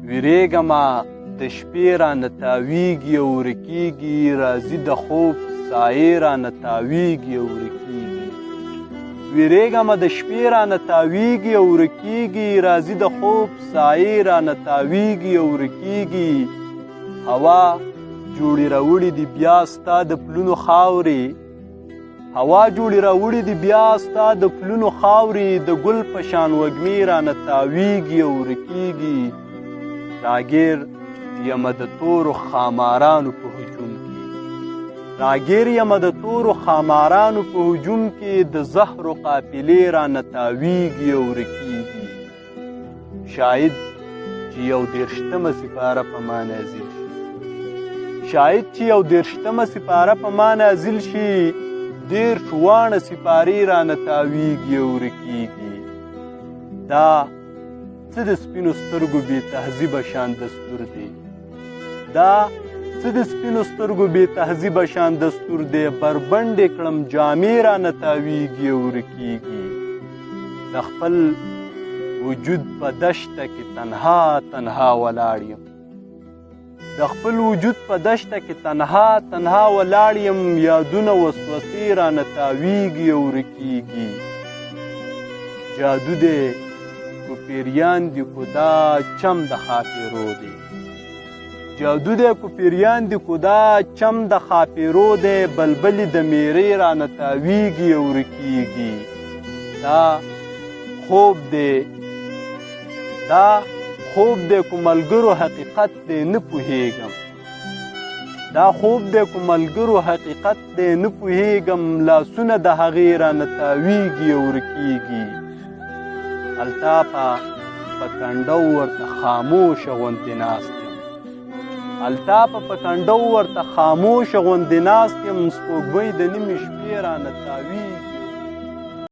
ویریږمه د شپې رانه تاویږي او ورکیږي، راځي د خوب سایې رانه تاویږي او ورکیږي. ویریږمه د شپې رانه تاویږي او ورکیږي، راځي د خوب سایې رانه تاویږي او ورکیږي. هوا جوړې راوړي دي بیا ستا د پلونو خاورې، هوا جوړې راوړي دي بیا ستا د پلونو خاورې، د ګل په شان وږمې رانه تاویږي او ورکیږي. راګیر یمه د تورو خامارانو په هجوم کې، راګیر یمه د تورو خامارانو په هجوم کې، د زهرو قافلې رانه تاویږي او ورکیږي. شاید چې یو دېرشتمه سپاره په ما نازل شي، شاید چې یو دېرشتمه سپاره په ما نازل شي، دېرش واړه سپارې رانه تاویږي او ورکیږي. دا څه د سپینو سترګو بې تهذیبه شان دستور دی، دا څه د سپینو سترګو بې تهذیبه شان دستور دی، بربنډې کړم جامې رانه تاویږي او ورکیږي. د خپل وجود په دشته کې تنها تنها ولاړ یم، د خپل وجود په دشته کې تنها تنها ولاړ یم، یادونه وسوسې رانه تاویږي او ورکیږي. جادو دی کو پیریان دی کو دا چم د خاپیرو دی، جادو دی کو پیریان دی کو دا چم د خاپیرو دی، بلبلې د میرې رانه تاویږي او ورکیږي. دا خوب دی، دا خوب دی کو ملګرو حقیقت دی نه پوهیږم، دا خوب دی کو ملګرو حقیقت دی نه پوهیږم، لاسونه د هغې رانه تاویږي او ورکیږي. الطافه په کنډو ورته خاموشه غوندې ناست یم، الطافه په کنډو ورته خاموشه غوندې ناست یم، سپوږمۍ د نیمې شپې رانه تاویږي